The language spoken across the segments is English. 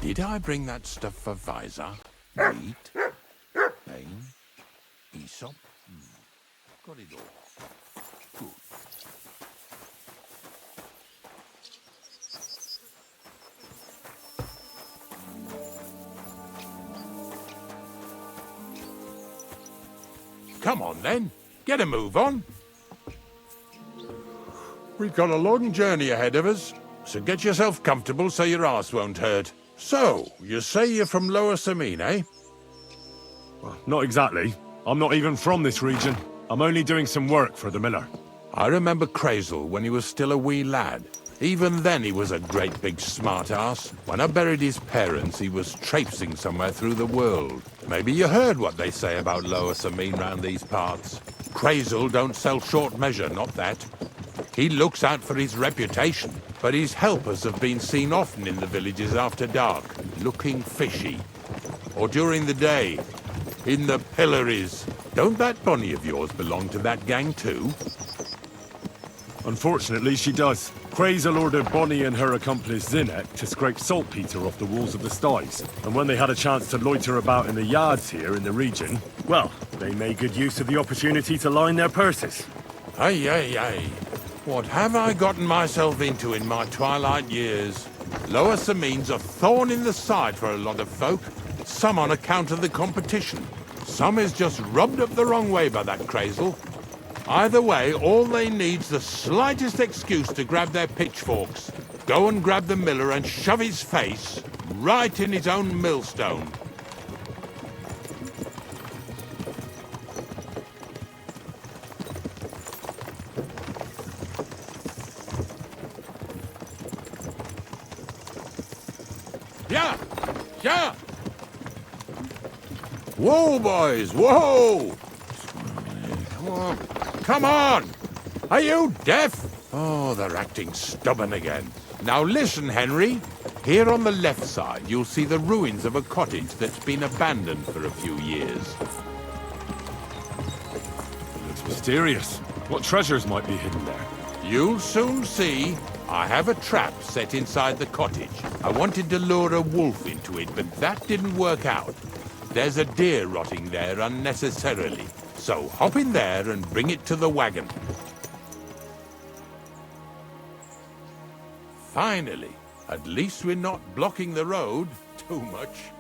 Did I bring that stuff for Visor? Wheat? Pain? Aesop? Got it all. Good. Come on then, get a move on. We've got a long journey ahead of us, so get yourself comfortable so your arse won't hurt. So, you say you're from Lower Samine, eh? Well, not exactly. I'm not even from this region. I'm only doing some work for the miller. I remember Krayzel when he was still a wee lad. Even then he was a great big smart-ass. When I buried his parents, he was traipsing somewhere through the world. Maybe you heard what they say about Lower Samine round these parts. Krayzel don't sell short measure, not that. He looks out for his reputation, but his helpers have been seen often in the villages after dark, looking fishy. Or during the day, in the pillories. Don't that Bonnie of yours belong to that gang too? Unfortunately, she does. Krayzel ordered Bonnie and her accomplice Zinnek to scrape saltpeter off the walls of the sties. And when they had a chance to loiter about in the yards here in the region, well, they made good use of the opportunity to line their purses. Ay, ay, ay. What have I gotten myself into in my twilight years? Lower Samine's a thorn in the side for a lot of folk. Some on account of the competition. Some is just rubbed up the wrong way by that Krayzel. Either way, all they need's the slightest excuse to grab their pitchforks, go and grab the miller and shove his face right in his own millstone. Yeah! Yeah! Whoa, boys, whoa! Come on, come on! Are you deaf? Oh, they're acting stubborn again. Now listen, Henry. Here on the left side, you'll see the ruins of a cottage that's been abandoned for a few years. Looks mysterious. What treasures might be hidden there? You'll soon see. I have a trap set inside the cottage. I wanted to lure a wolf into it, but that didn't work out. There's a deer rotting there unnecessarily. So hop in there and bring it to the wagon. Finally, at least we're not blocking the road too much.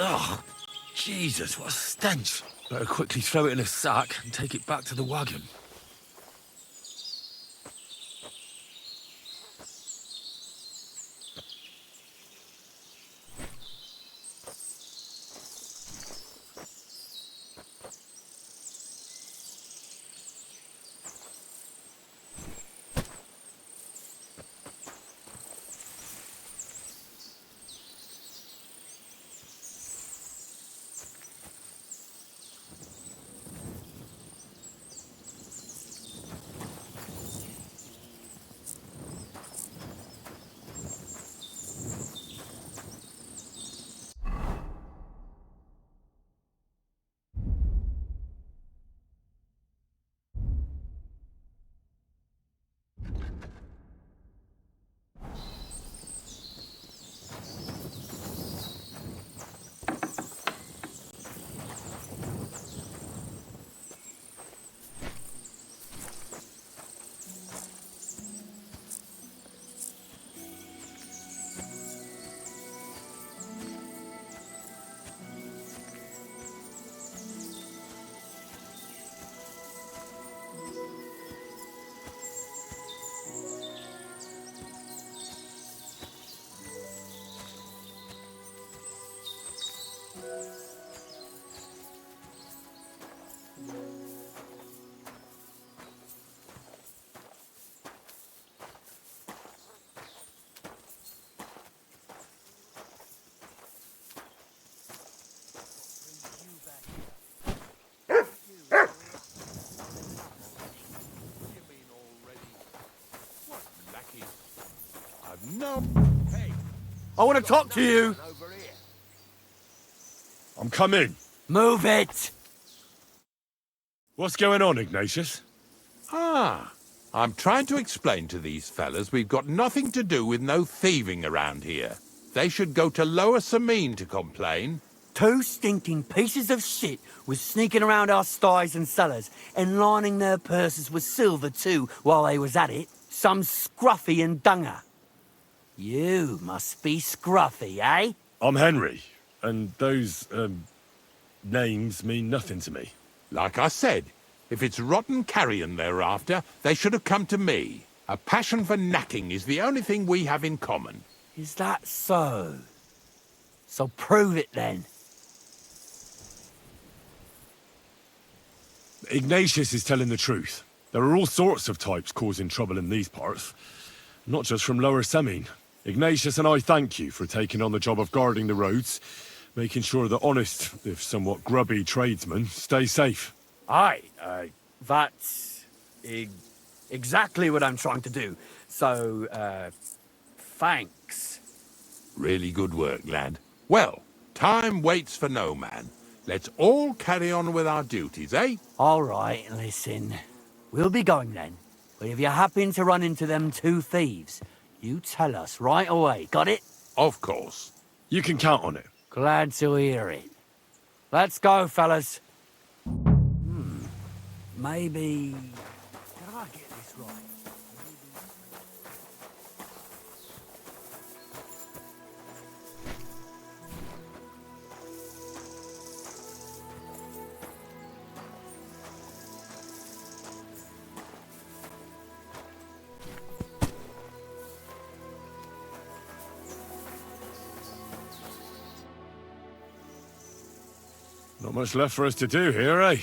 Oh, Jesus, what a stench. Better quickly throw it in a sack and take it back to the wagon. I want to talk to you. I'm coming. Move it. What's going on, Ignatius? Ah, I'm trying to explain to these fellas we've got nothing to do with no thieving around here. They should go to Lower Samine to complain. 2 stinking pieces of shit was sneaking around our sties and cellars and lining their purses with silver too while they was at it. Some scruffy and dunger. You must be scruffy, eh? I'm Henry, and those, names mean nothing to me. Like I said, if it's rotten carrion they're after, they should have come to me. A passion for knacking is the only thing we have in common. Is that so? So prove it then. Ignatius is telling the truth. There are all sorts of types causing trouble in these parts. Not just from Lower Samine. Ignatius and I thank you for taking on the job of guarding the roads, making sure that honest, if somewhat grubby tradesmen stay safe. Aye, that's exactly what I'm trying to do. So, thanks. Really good work, lad. Well, time waits for no man. Let's all carry on with our duties, eh? All right, listen. We'll be going then. But if you happen to run into them 2 thieves, you tell us right away, got it? Of course. You can count on it. Glad to hear it. Let's go, fellas. Maybe... Did I get this right? Not much left for us to do here, eh?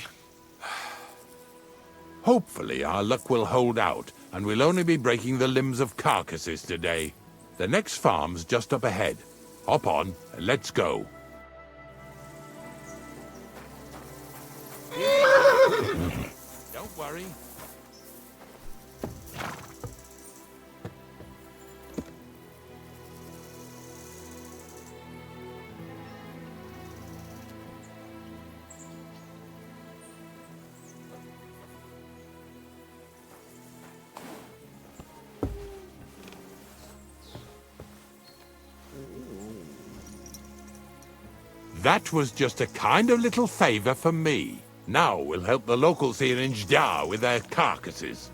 Hopefully our luck will hold out, and we'll only be breaking the limbs of carcasses today. The next farm's just up ahead. Hop on, and let's go. Don't worry. That was just a kind of little favor for me. Now we'll help the locals here in Jda with their carcasses.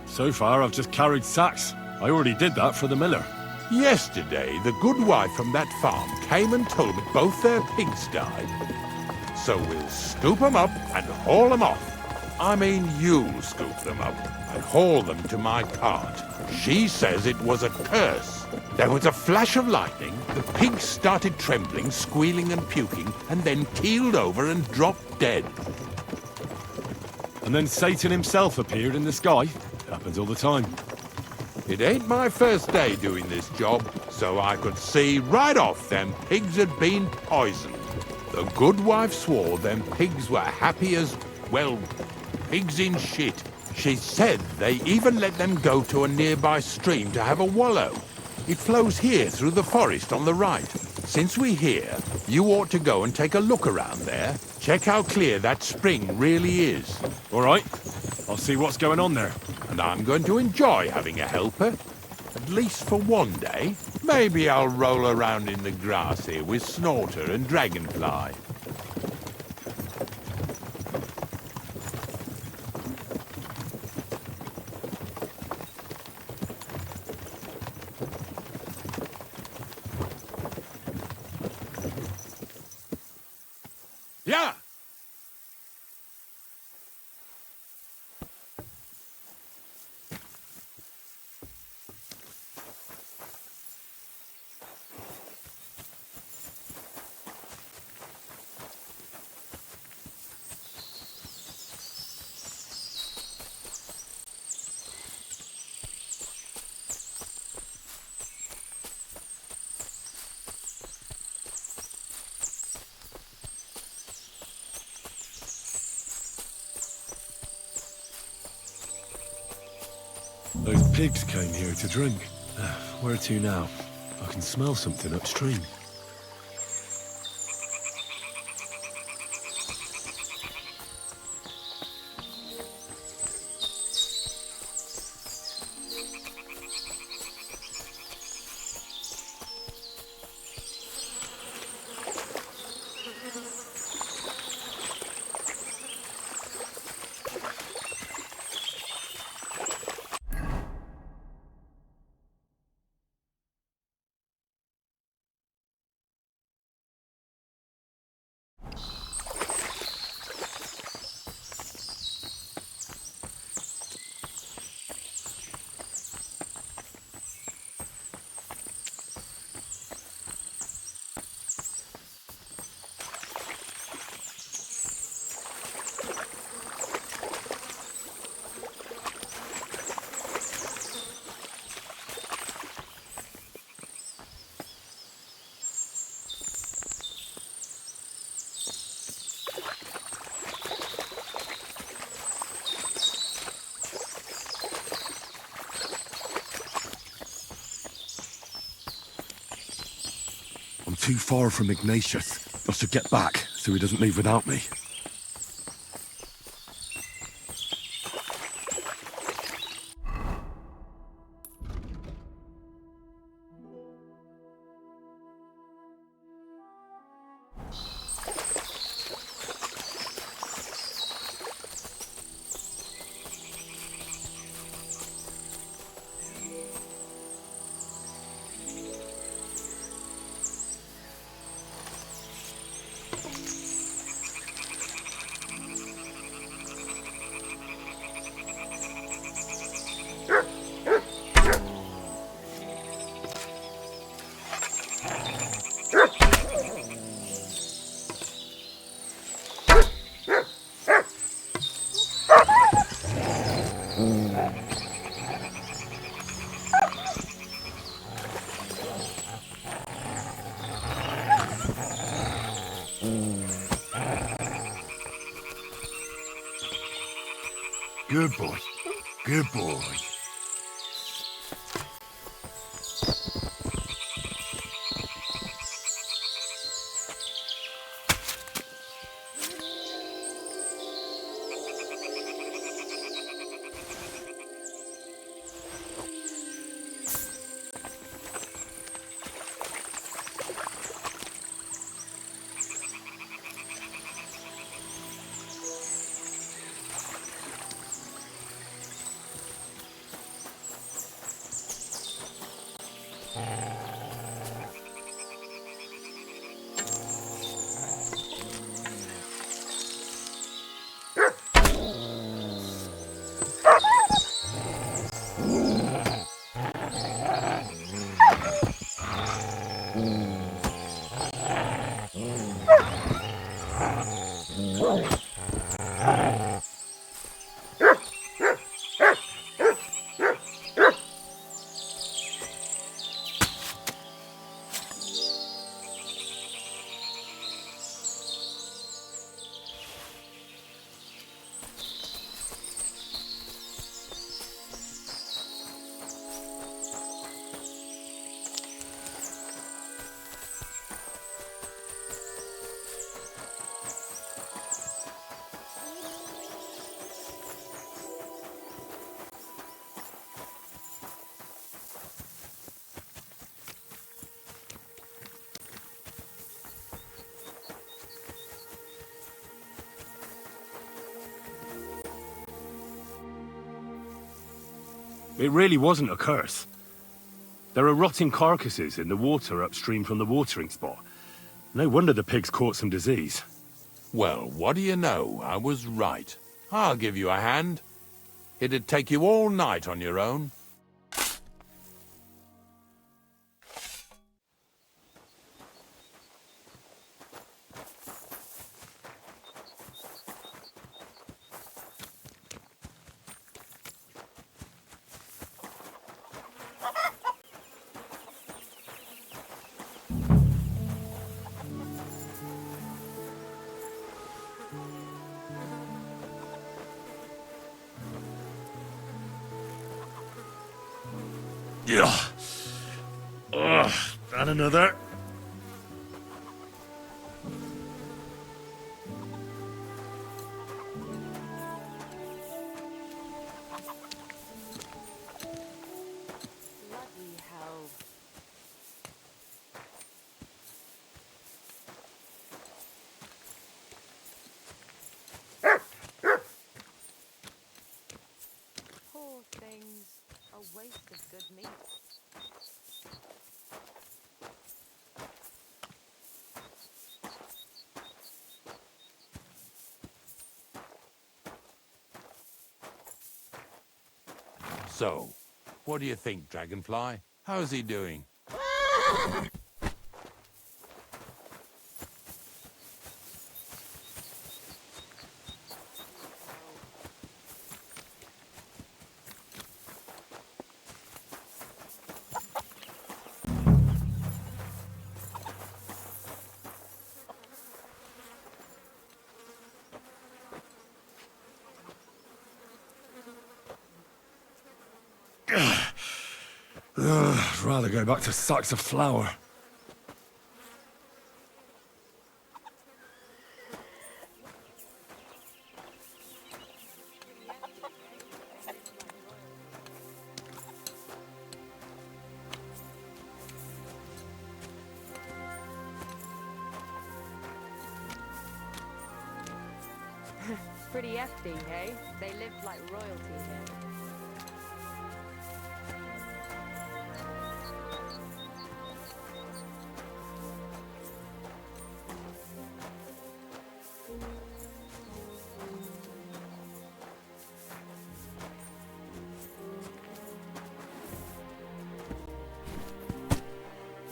So far, I've just carried sacks. I already did that for the miller. Yesterday, the good wife from that farm came and told me both their pigs died. So we'll scoop them up and haul them off. I mean, you'll scoop them up and haul them to my cart. She says it was a curse. There was a flash of lightning, the pigs started trembling, squealing and puking, and then keeled over and dropped dead. And then Satan himself appeared in the sky. Happens all the time. It ain't my first day doing this job, so I could see right off them pigs had been poisoned. The good wife swore them pigs were happy as, well, pigs in shit. She said they even let them go to a nearby stream to have a wallow. It flows here through the forest on the right. Since we're here, you ought to go and take a look around there. Check how clear that spring really is. All right. I'll see what's going on there. And I'm going to enjoy having a helper. At least for one day. Maybe I'll roll around in the grass here with Snorter and Dragonfly. Yeah! Those pigs came here to drink. Where to now? I can smell something upstream. I'm too far from Ignatius. I should get back so he doesn't leave without me. Good boy. Good boy. It really wasn't a curse. There are rotting carcasses in the water upstream from the watering spot. No wonder the pigs caught some disease. Well, what do you know? I was right. I'll give you a hand. It'd take you all night on your own. Yeah. And another. Bloody hell. Poor things. A waste of good meat. So, what do you think, Dragonfly? How's he doing? I'd rather go back to sacks of flour. Pretty hefty, hey? They lived like royalty here.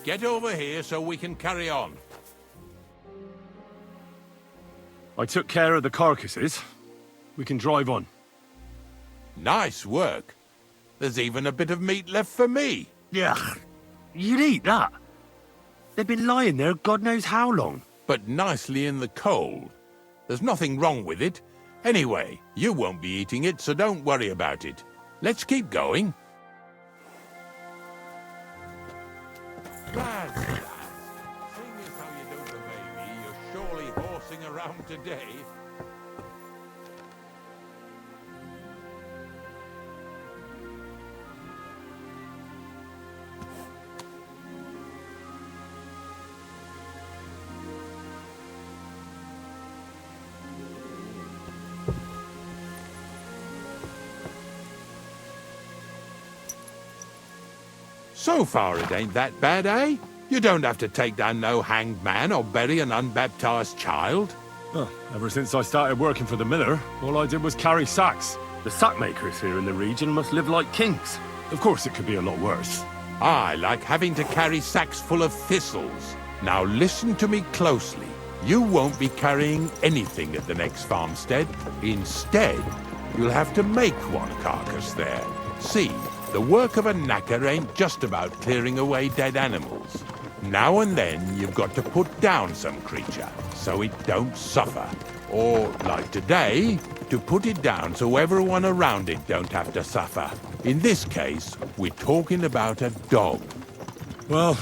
Get over here so we can carry on. I took care of the carcasses. We can drive on. Nice work. There's even a bit of meat left for me. Yeah, you'd eat that. They've been lying there God knows how long. But nicely in the cold. There's nothing wrong with it. Anyway, you won't be eating it, so don't worry about it. Let's keep going. Lads, seeing as how you don't obey me, you're surely horsing around today. So far it ain't that bad, eh? You don't have to take down no hanged man or bury an unbaptized child. Oh, ever since I started working for the miller, all I did was carry sacks. The sack makers here in the region must live like kings. Of course, it could be a lot worse. I like having to carry sacks full of thistles. Now listen to me closely. You won't be carrying anything at the next farmstead. Instead, you'll have to make one carcass there. See, the work of a knacker ain't just about clearing away dead animals. Now and then, you've got to put down some creature, so it don't suffer. Or, like today, to put it down so everyone around it don't have to suffer. In this case, we're talking about a dog. Well,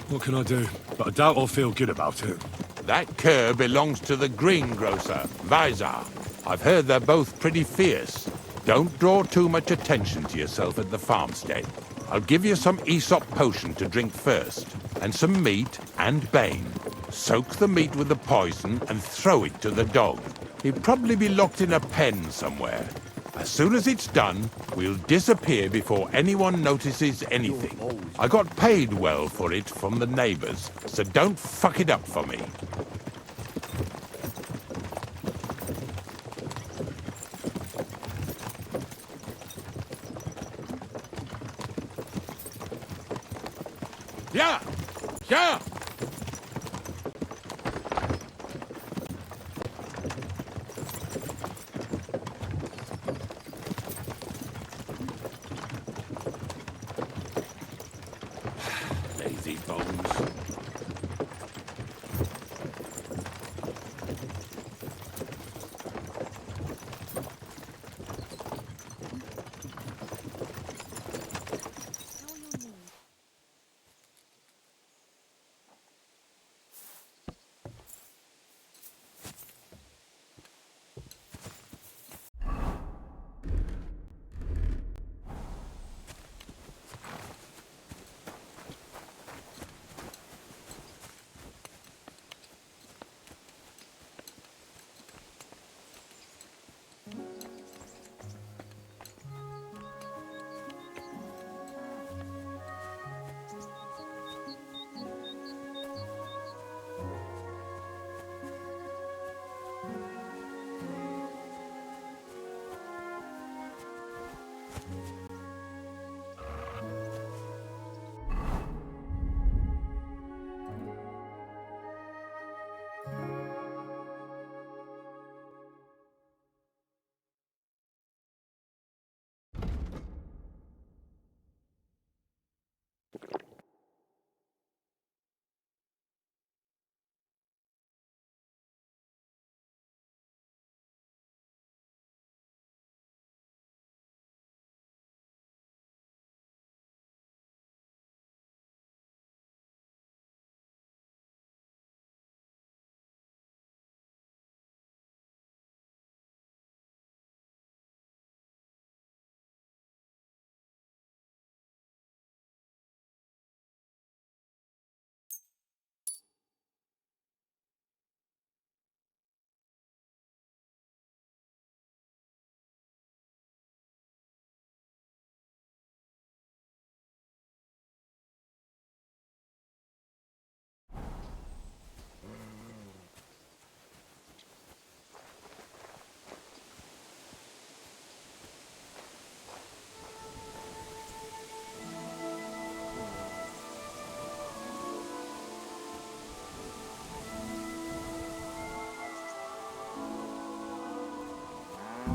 what can I do? But I doubt I'll feel good about it. That cur belongs to the greengrocer, Visar. I've heard they're both pretty fierce. Don't draw too much attention to yourself at the farmstead. I'll give you some Aesop potion to drink first, and some meat and bane. Soak the meat with the poison and throw it to the dog. He'll probably be locked in a pen somewhere. As soon as it's done, we'll disappear before anyone notices anything. I got paid well for it from the neighbors, so don't fuck it up for me. Yeah! Yeah! Lazy bones. How are your knees?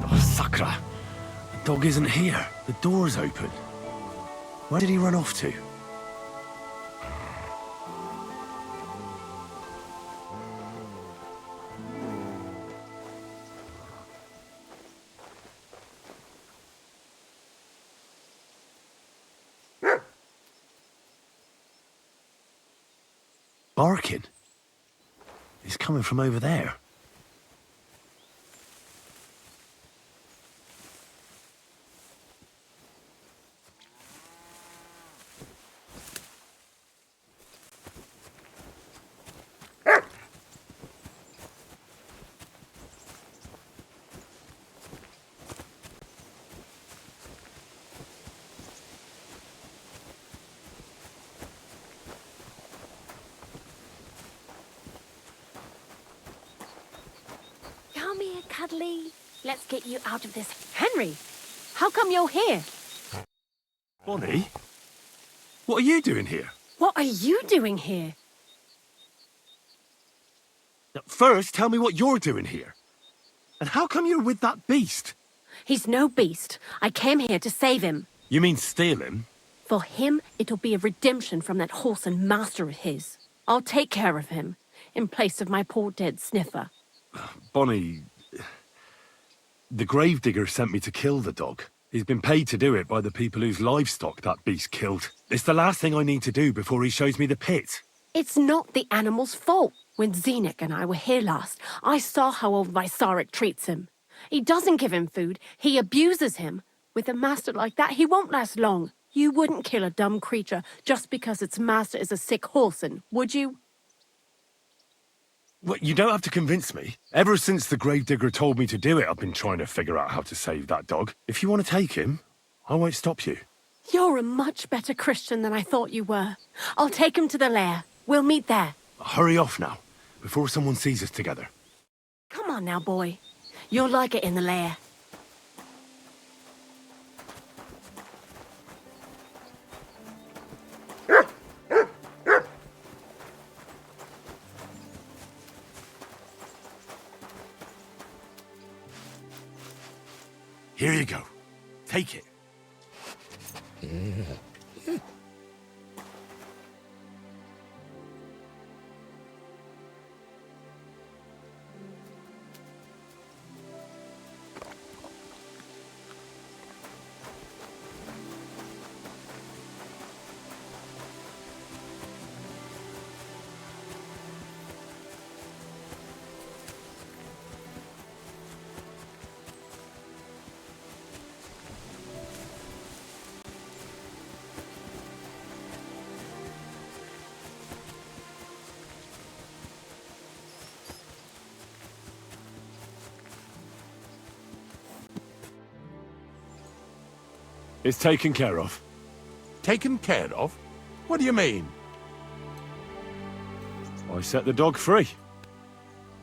Oh, Sakra. The dog isn't here. The door's open. Where did he run off to? Barking? He's coming from over there. Come here, Cuddly. Let's get you out of this. Henry, how come you're here? Bonnie? What are you doing here? What are you doing here? Now, first, tell me what you're doing here. And how come you're with that beast? He's no beast. I came here to save him. You mean steal him? For him, it'll be a redemption from that horse and master of his. I'll take care of him, in place of my poor dead sniffer. Bonnie... The gravedigger sent me to kill the dog. He's been paid to do it by the people whose livestock that beast killed. It's the last thing I need to do before he shows me the pit. It's not the animal's fault. When Zenek and I were here last, I saw how old Visarik treats him. He doesn't give him food, he abuses him. With a master like that, he won't last long. You wouldn't kill a dumb creature just because its master is a sick horseman, would you? Well, you don't have to convince me. Ever since the gravedigger told me to do it, I've been trying to figure out how to save that dog. If you want to take him, I won't stop you. You're a much better Christian than I thought you were. I'll take him to the lair. We'll meet there. Hurry off now, before someone sees us together. Come on now, boy. You'll like it in the lair. Here you go. Take it. It's taken care of. Taken care of? What do you mean? I set the dog free.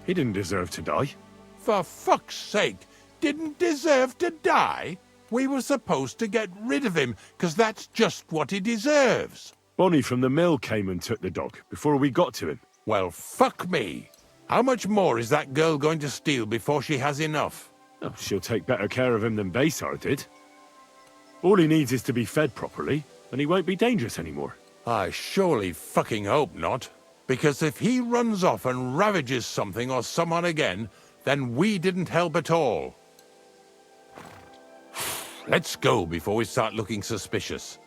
He didn't deserve to die. For fuck's sake, didn't deserve to die? We were supposed to get rid of him, 'cause that's just what he deserves. Bonnie from the mill came and took the dog before we got to him. Well, fuck me. How much more is that girl going to steal before she has enough? Oh, she'll take better care of him than Beysar did. All he needs is to be fed properly, and he won't be dangerous anymore. I surely fucking hope not. Because if he runs off and ravages something or someone again, then we didn't help at all. Let's go before we start looking suspicious.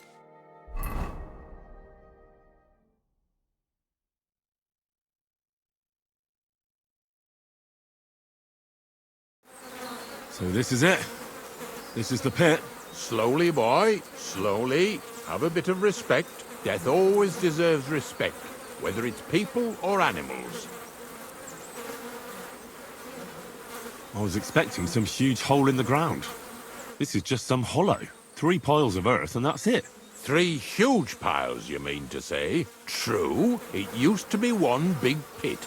So this is it. This is the pit. Slowly, boy, slowly. Have a bit of respect. Death always deserves respect, whether it's people or animals. I was expecting some huge hole in the ground. This is just some hollow. 3 piles of earth and that's it. 3 huge piles, you mean to say? True, it used to be one big pit.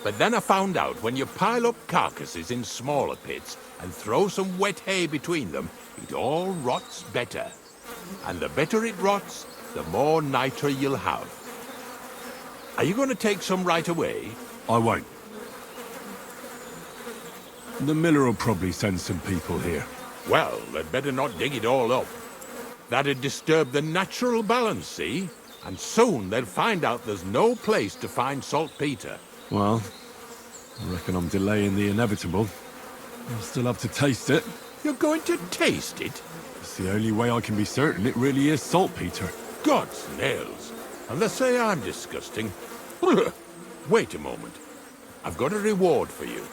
But then I found out when you pile up carcasses in smaller pits and throw some wet hay between them, it all rots better. And the better it rots, the more nitre you'll have. Are you going to take some right away? I won't. The miller will probably send some people here. Well, they'd better not dig it all up. That'd disturb the natural balance, see? And soon they'll find out there's no place to find saltpeter. Well, I reckon I'm delaying the inevitable. I'll still have to taste it. You're going to taste it? It's the only way I can be certain it really is saltpeter. God's nails. And they say I'm disgusting. Wait a moment. I've got a reward for you.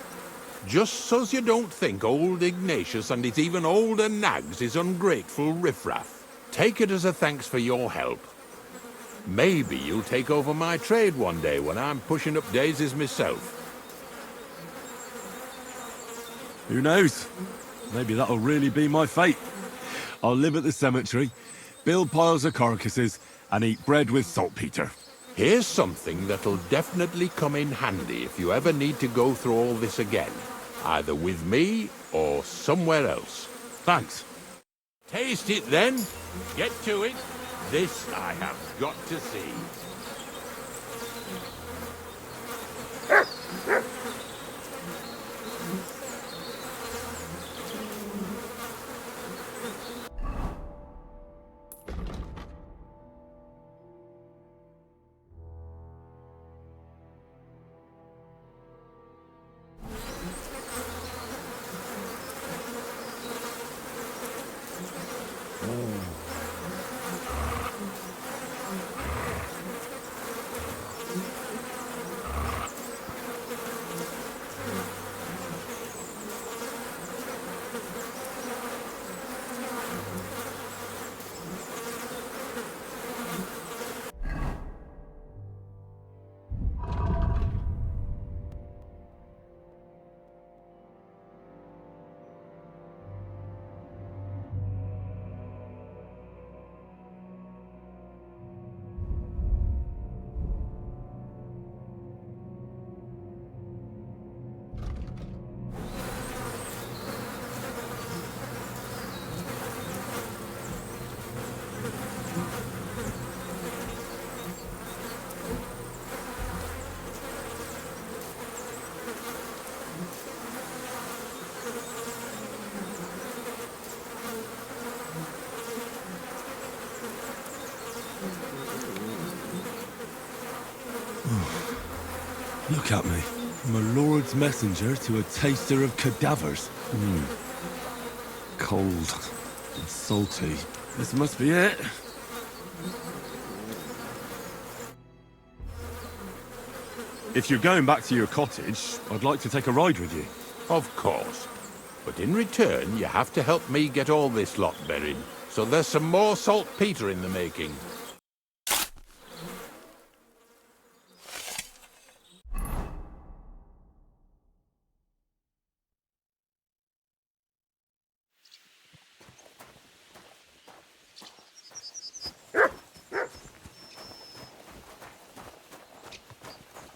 Just so's you don't think old Ignatius and his even older nags is ungrateful riffraff. Take it as a thanks for your help. Maybe you'll take over my trade one day when I'm pushing up daisies myself. Who knows? Maybe that'll really be my fate. I'll live at the cemetery, build piles of carcasses, and eat bread with saltpeter. Here's something that'll definitely come in handy if you ever need to go through all this again. Either with me or somewhere else. Thanks. Taste it then. Get to it. This I have got to see. Look at me. I'm a lord's messenger to a taster of cadavers. Cold and salty. This must be it. If you're going back to your cottage, I'd like to take a ride with you. Of course. But in return, you have to help me get all this lot buried. So there's some more saltpeter in the making.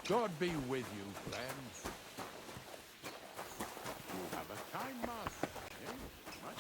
God be with you, friends. You have a kind master, eh? What?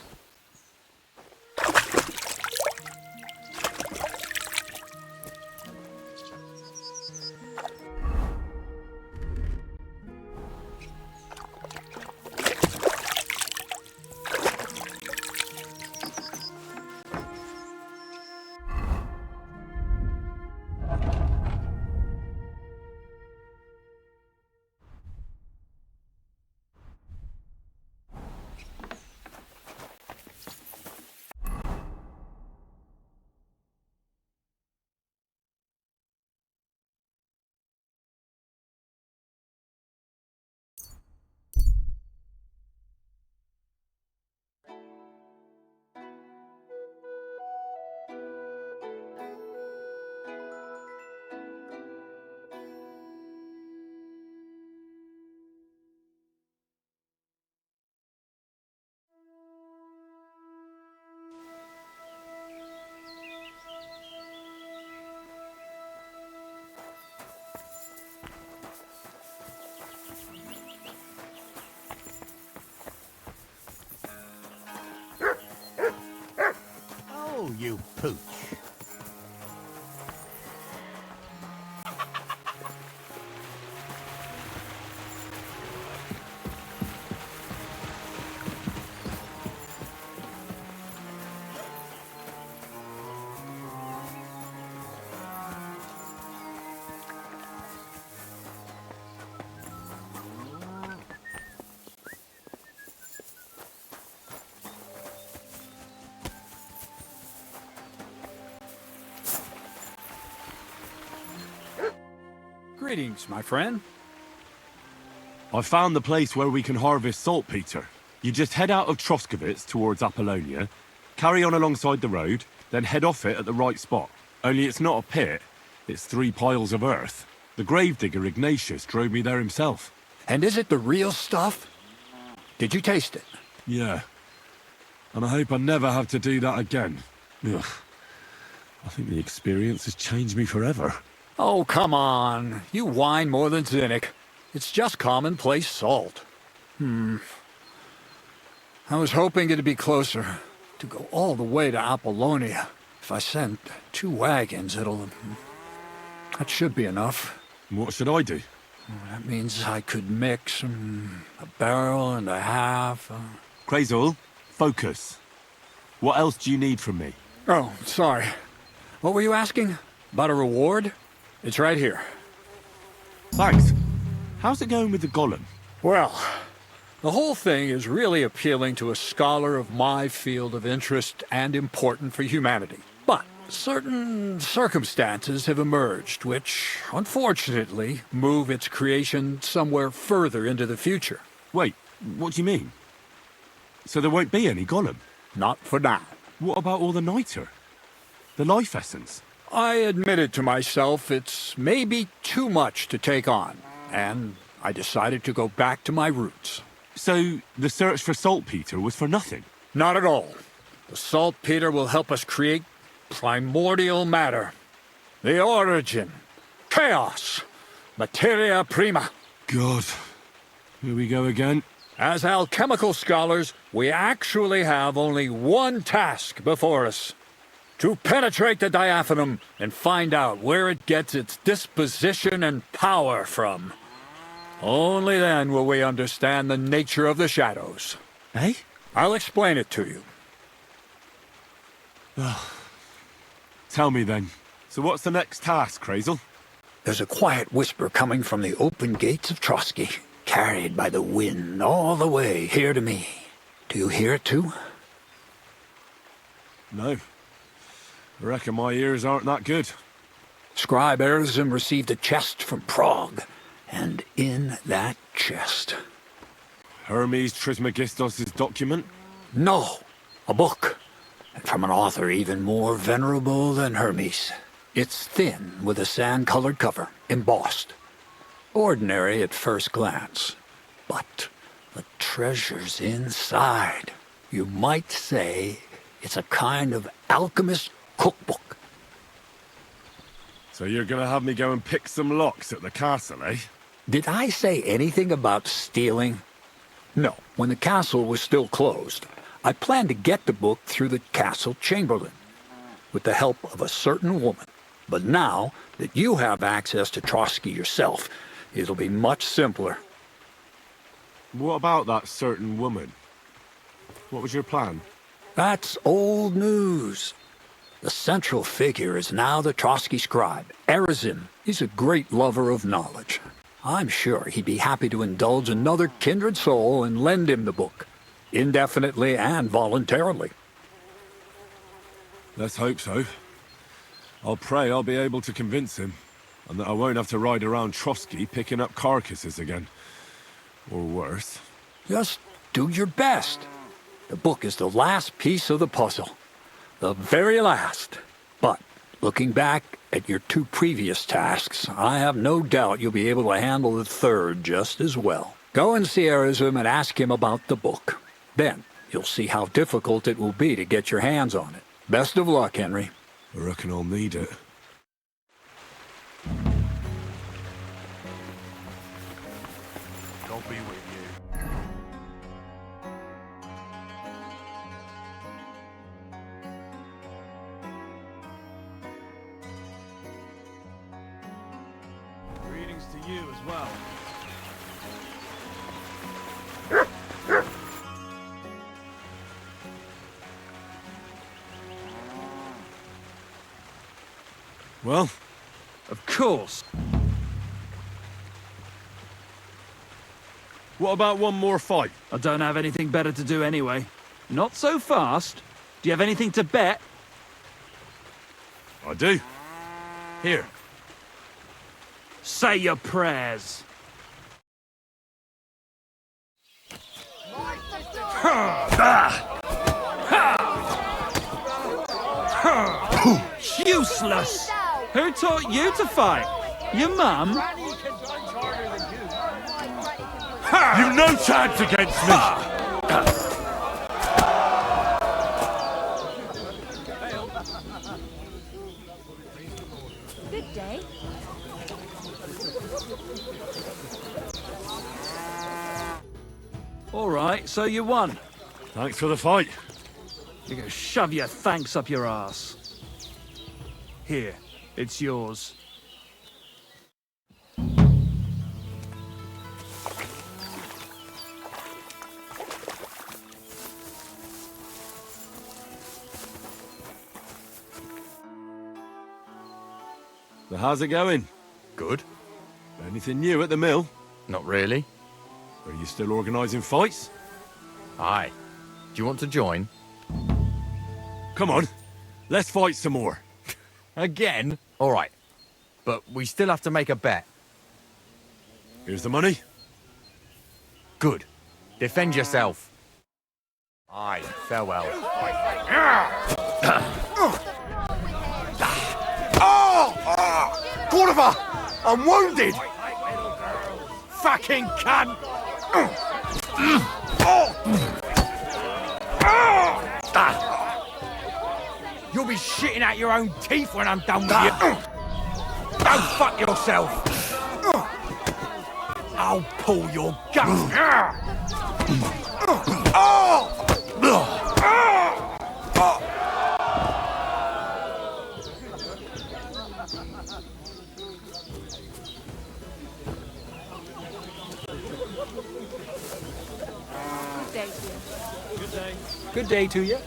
Oh, you pooch. Greetings, my friend. I found the place where we can harvest saltpeter. You just head out of Troskovitz towards Apollonia, carry on alongside the road, then head off it at the right spot. Only it's not a pit, it's 3 piles of earth. The gravedigger Ignatius drove me there himself. And is it the real stuff? Did you taste it? Yeah. And I hope I never have to do that again. Ugh. I think the experience has changed me forever. Oh, come on. You whine more than Zinnik. It's just commonplace salt. I was hoping it'd be closer. To go all the way to Apollonia. If I send 2 wagons, that should be enough. What should I do? That means I could mix a barrel and a half. Krayzel, focus. What else do you need from me? Oh, sorry. What were you asking? About a reward? It's right here. Thanks. How's it going with the golem? Well, the whole thing is really appealing to a scholar of my field of interest and important for humanity. But certain circumstances have emerged which, unfortunately, move its creation somewhere further into the future. Wait, what do you mean? So there won't be any golem? Not for now. What about all the niter? The life essence? I admitted to myself it's maybe too much to take on, and I decided to go back to my roots. So the search for saltpeter was for nothing? Not at all. The saltpeter will help us create primordial matter. The origin. Chaos. Materia prima. God. Here we go again. As alchemical scholars, we actually have only one task before us. To penetrate the diaphanum and find out where it gets its disposition and power from. Only then will we understand the nature of the shadows. Eh? I'll explain it to you. Tell me then. So what's the next task, Krayzel? There's a quiet whisper coming from the open gates of Trotsky, carried by the wind all the way here to me. Do you hear it too? No. I reckon my ears aren't that good. Scribe Erzim received a chest from Prague, and in that chest... Hermes Trismegistos' document? No, a book. And from an author even more venerable than Hermes. It's thin, with a sand-colored cover, embossed. Ordinary at first glance. But the treasure's inside. You might say it's a kind of alchemist cookbook. So you're gonna have me go and pick some locks at the castle, eh? Did I say anything about stealing? No, when the castle was still closed, I planned to get the book through the castle chamberlain, with the help of a certain woman. But now that you have access to Trotsky yourself, it'll be much simpler. What about that certain woman? What was your plan? That's old news. The central figure is now the Trotsky scribe, Erzim. He's a great lover of knowledge. I'm sure he'd be happy to indulge another kindred soul and lend him the book, indefinitely and voluntarily. Let's hope so. I'll pray I'll be able to convince him, and that I won't have to ride around Trotsky picking up carcasses again. Or worse. Just do your best. The book is the last piece of the puzzle. The very last. But looking back at your 2 previous tasks, I have no doubt you'll be able to handle the third just as well. Go and see Erzim and ask him about the book. Then you'll see how difficult it will be to get your hands on it. Best of luck, Henry. I reckon I'll need it. God be with you. Greetings to you as well. Well, Of course. what about one more fight? I don't have anything better to do anyway. Not so fast. Do you have anything to bet? I do. Here. Say your prayers. Useless! Who taught you to fight? Your mum? You've no chance against me! Good day. All right, so you won. Thanks for the fight. You can shove your thanks up your ass. Here, it's yours. So how's it going? Good. Anything new at the mill? Not really. Are you still organising fights? Aye. Do you want to join? Come on, let's fight some more. Again? All right. But we still have to make a bet. Here's the money. Good. Defend yourself. Aye, farewell. Cordoba! I'm wounded! Fucking cunt! You'll be shitting out your own teeth when I'm done with you. Go fuck yourself. I'll pull your gut. Good day to you. Good day to you.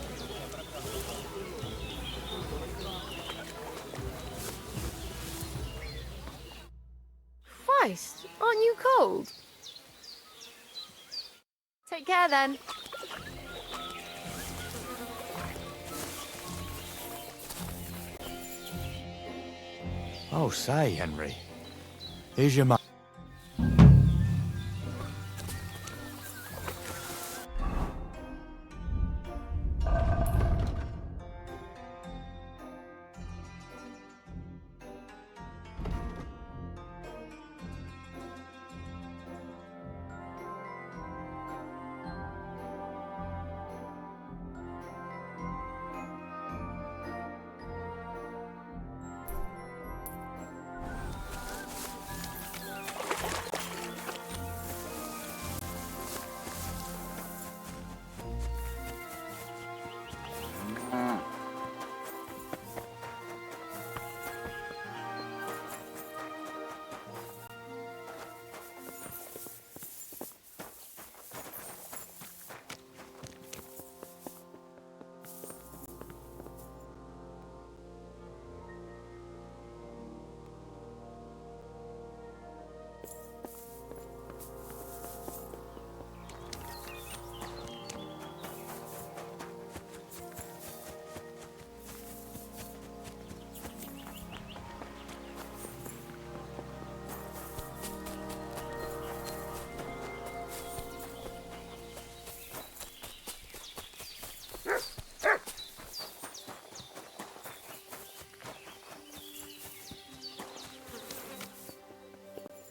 Christ, aren't you cold? Take care then. Oh, say, Henry. Here's your money.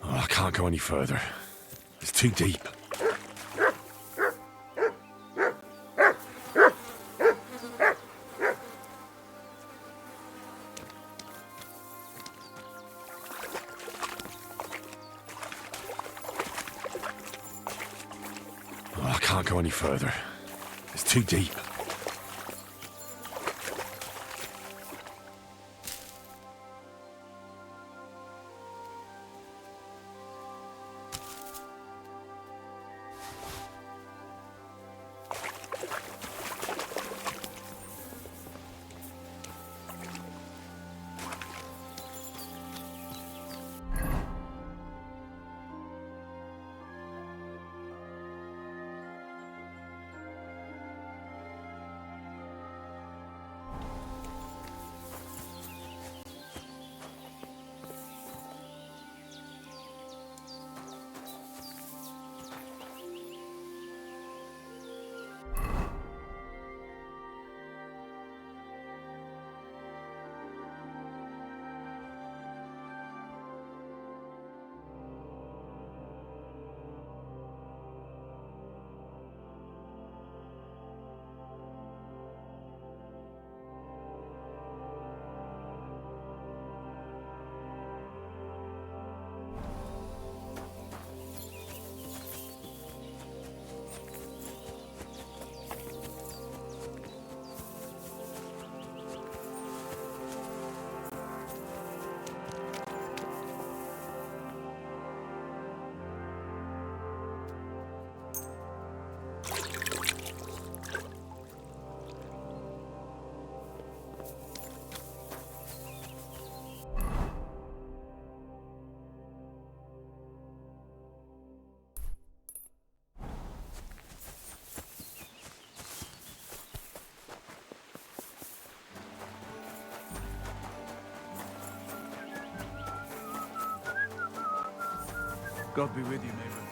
I can't go any further. It's too deep. I can't go any further. It's too deep. God be with you, neighbor.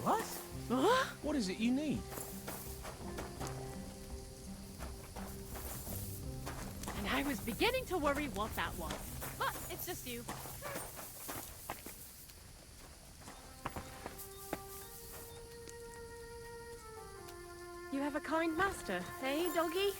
What? Huh? What is it you need? And I was beginning to worry what that was. But it's just you. You have a kind master, eh, doggy?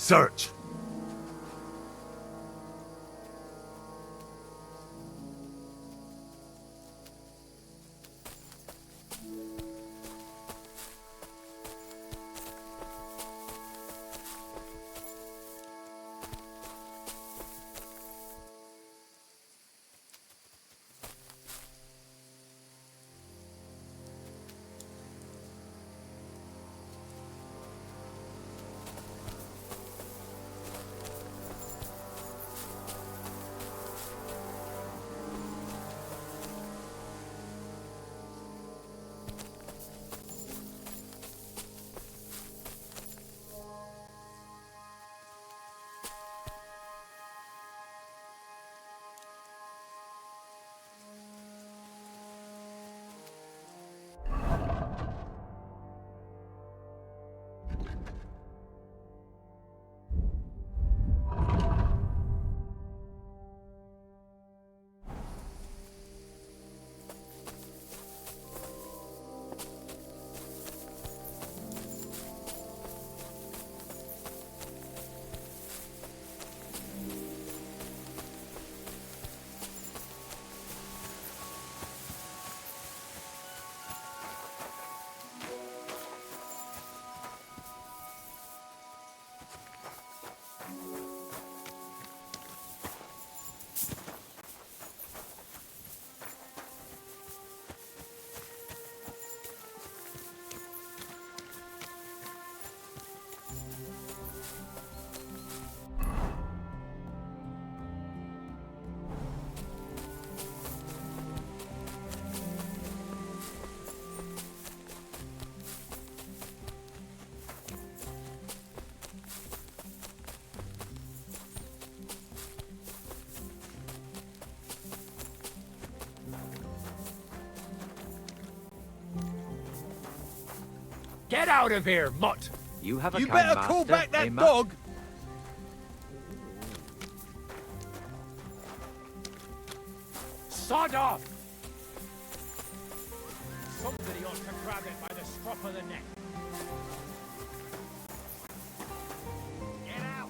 Search! Get out of here, mutt! You have a You kind better call master, back that eh, Mutt? dog! Sod off! Somebody ought to grab it by the scruff of the neck. Get out!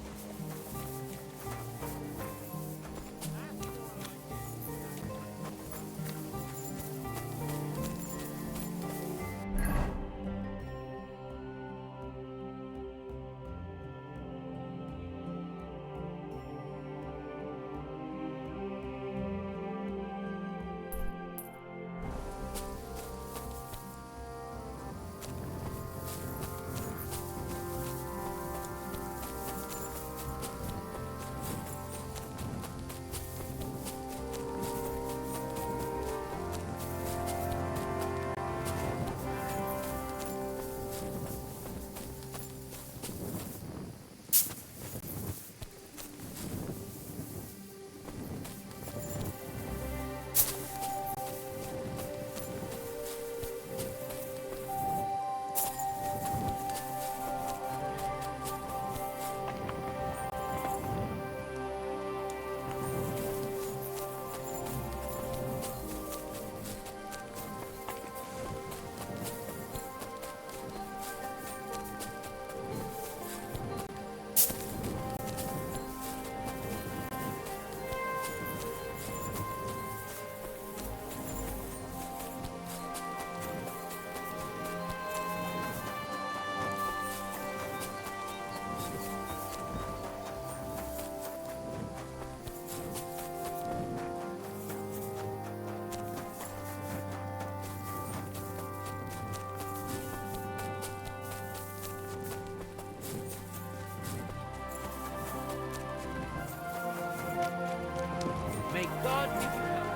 May God give you help.